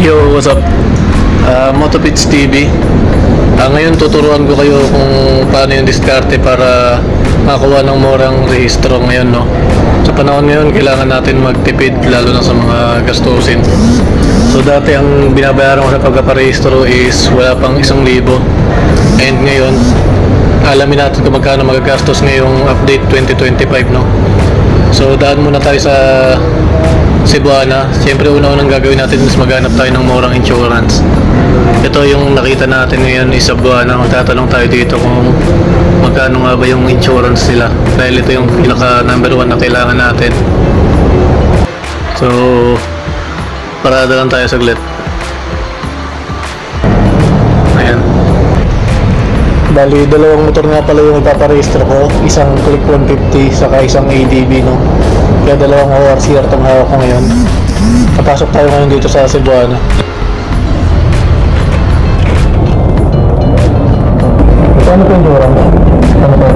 Yo, what's up? Motopits TV. Ngayon tuturuan ko kayo kung paano yung diskarte para makakuha ng murang rehistro ngayon, no? Sa panahon ngayon, kailangan natin magtipid lalo na sa mga gastusin. So dati ang binabayaran ko sa pagpaparehistro is wala pang 1,000. And ngayon, alamin natin kung magkano magagastos ngayong update 2025, no? So daan muna tayo sa Cebuana. Siyempre una-unang gagawin natin is maghanap tayo ng murang insurance. Ito yung nakita natin ngayon is Cebuana. Magtatanong tayo dito kung magkano nga ba yung insurance nila, dahil ito yung pinaka number 1 na kailangan natin. So parada lang tayo saglit. Ayan. Bali, dalawang motor nga pala yung ipaparehistro ko. Isang Click 150 saka isang ADB, no? Kaya dalawang ORCR itong hawak ko ngayon. Papasok tayo ngayon dito sa Cebuana. Ano po yung durang? Ano po?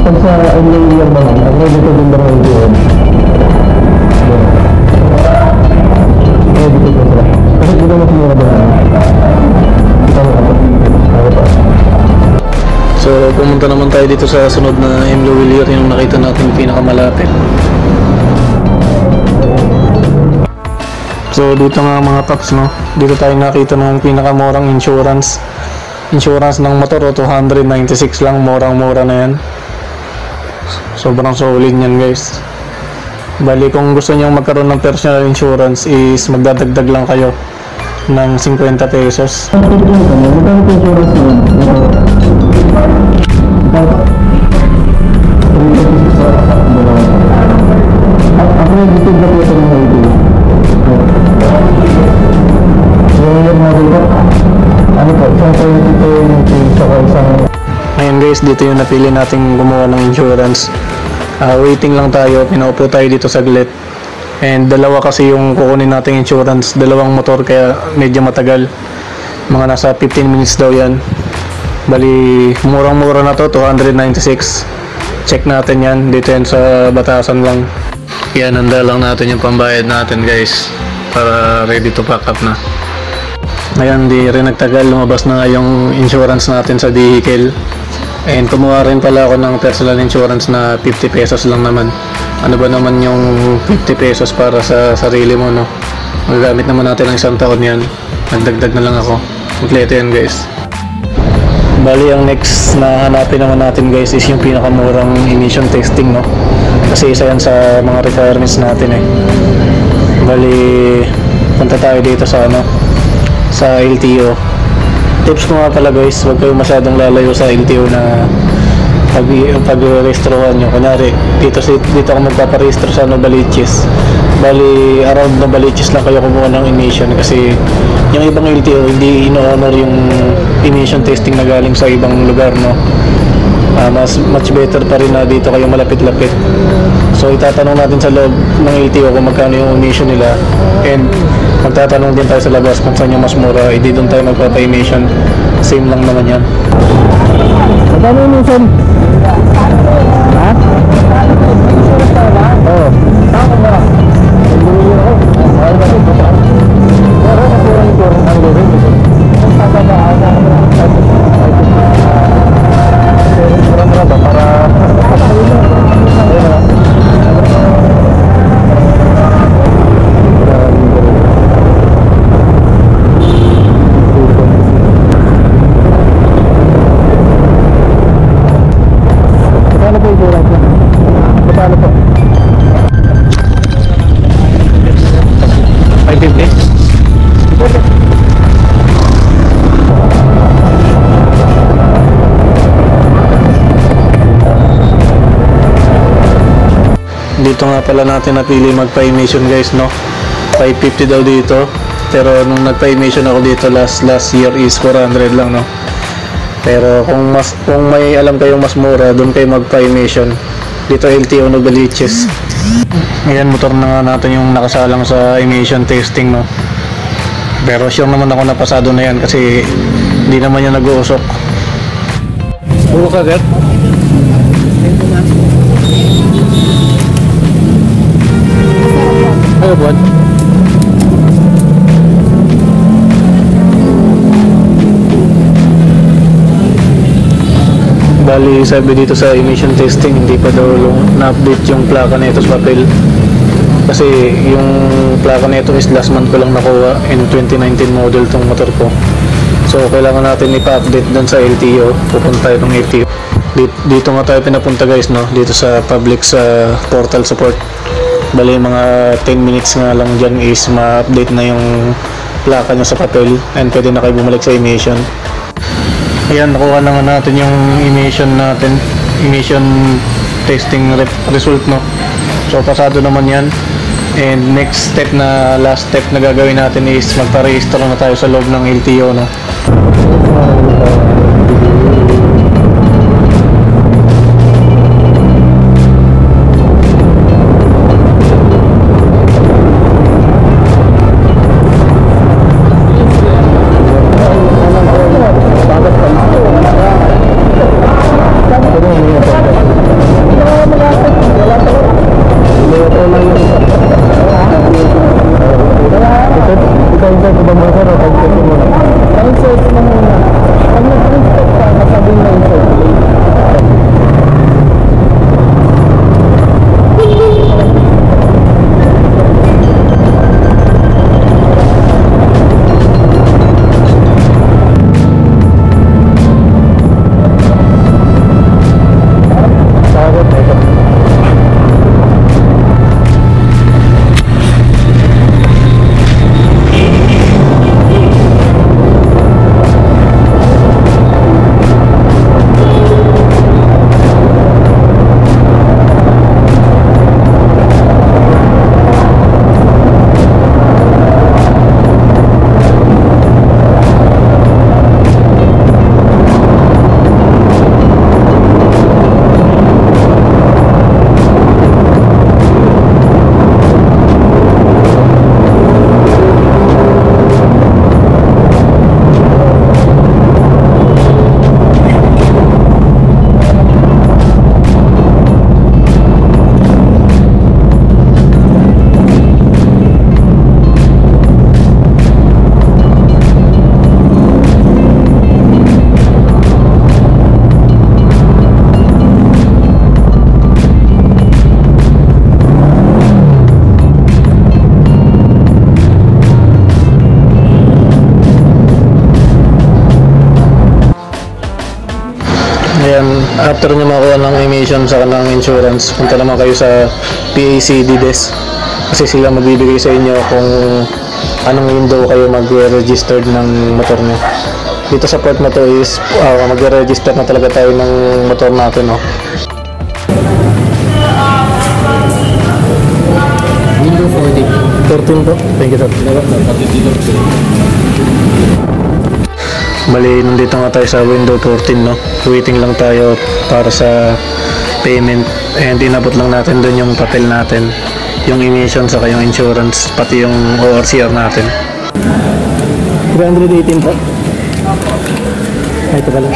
Pag sa LA ba naman, ang dito din ba yung durang? Kasi dito mas mura ba naman? So pumunta naman tayo dito sa sunod na Emlo Villar, yung nakita natin pinakamalapit. So dito nga mga paps, no, dito tayo nakita ng pinakamurang insurance ng motor, 296 lang, murang-mura na yan. Sobrang solid yan, guys. Bali, kung gusto niyo magkaroon ng personal insurance is magdadagdag lang kayo ng 50 pesos. Ngayon guys, dito yung napili nating gumawa ng insurance. Waiting lang tayo, pinaupo tayo dito saglit. And dalawa kasi yung kukunin nating insurance, dalawang motor, kaya medyo matagal. Mga nasa 15 minutes daw yan. Bali, murang-mura na to, 296. Check natin yan, dito yan sa Batasan lang. Yan, handa lang natin yung pambayad natin, guys, para ready to pack up na. Ngayon, di rin nagtagal, lumabas na yung insurance natin sa vehicle. And kumuha rin pala ako ng personal insurance na 50 pesos lang naman. Ano ba naman yung 50 pesos para sa sarili mo, no? Magagamit naman natin ng 1 taon yan. Nagdagdag na lang ako. Kompleto yan, guys. Bali, ang next na hanapin naman natin, guys, is yung pinakamurang emission testing, no? Kasi isa yan sa mga requirements natin, eh. Bali, punta tayo dito sa sa LTO. Tips ko nga pala, guys, huwag kayo masyadong lalayo sa LTO na pag-registrohan nyo. Kunwari, dito ako magpaparehistro sa Novaliches. Bali, around Novaliches lang kayo kumuha ng emission, kasi yung ibang LTO hindi ino-honor yung emission testing na galing sa ibang lugar, no? Much better pa rin na dito kayo malapit-lapit. So itatanong natin sa loob ng LTO kung magkano yung emission nila, and magtatanong din tayo sa labas kung saan yung mas mura. Hindi doon tayo magpapa-emission, same lang naman yan. Magkano yung emission? Ha? Oo. Saan ba? Dito nga pala natin napili magpa-emission, guys, no? 550 daw dito, pero nung nagpa-emission ako dito last year is 400 lang, no? Pero kung may alam kayong mas mura, doon kayo magpa-emission. Dito LTO Novaliches. Ngayon, motor na nga natin yung nakasalang sa emission testing, no? Pero sure naman ako na pasado na yan kasi hindi naman yan nag-uusok. Puro kagat? kayo, Buwan? Bali, sabi dito sa emission testing, hindi pa daw na-update yung plaka nito sa papel. Kasi yung plaka nito is last month ko lang nakuha, in 2019 model tong motor ko. So, kailangan natin ipa-update doon sa LTO. Pupunta tayo ng LTO. Dito nga tayo pinapunta guys, no? Dito sa public sa portal support. Bali, mga 10 minutes nga lang dyan is ma-update na yung plaka nyo sa papel and pwede na kayo bumalik sa emission. Ayan, nakuha na nga natin yung emission natin, emission testing result, no? So, pasado naman yan. And next step na, last step na gagawin natin is magpa-register na tayo sa loob ng LTO, no? After nyo makuha ng emission sa kanang insurance, punta naman kayo sa PACD desk kasi sila magbibigay sa inyo kung anong window kayo mag-registered ng motor nyo. Dito sa port na to is mag-register na talaga tayo ng motor natin, no? Window 14. 14 po? Thank you, sir. Bali, nandito nga tayo sa window 14, no? Waiting lang tayo para sa payment and inabot lang natin doon yung papel natin, yung emission saka yung insurance, pati yung ORCR natin. 318 po. Ay, ito pala.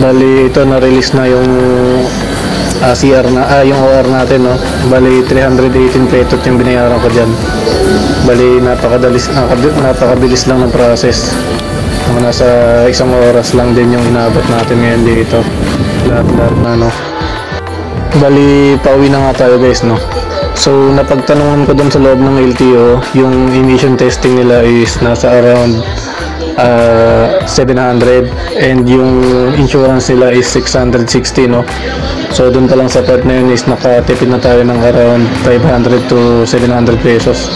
Bali, ito na-release na yung CR na, yung OR natin, no? Bali 318 pesos yung binayaran ko dyan. Bali napakabilis lang ng process. Nasa isang oras lang din yung inabot natin ngayon dito. Lahat na, no? Bali pauwi na nga tayo guys, no? So napagtanungan ko dun sa loob ng LTO, yung emission testing nila is nasa around 700 and yung insurance nila is 660, no? So dun pa lang sa part na yun is nakatipid na tayo ng around 500 to 700 pesos.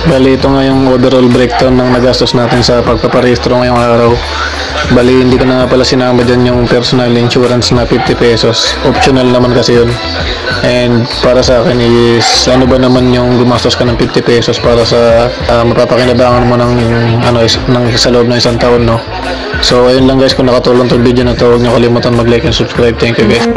Bali ito nga yung overall breakdown ng nagastos natin sa pagpaparehistro ngayong araw. Bali hindi ko na nga pala sinama dyan yung personal insurance na 50 pesos. Optional naman kasi yun. And para sa akin is ano ba naman yung gumastos ka ng 50 pesos para sa mapapakinabangan mo ng sa loob ng isang taon, no? So ayun lang guys, kung nakatulong tong video na to, huwag niyo kalimutan mag-like and subscribe. Thank you guys.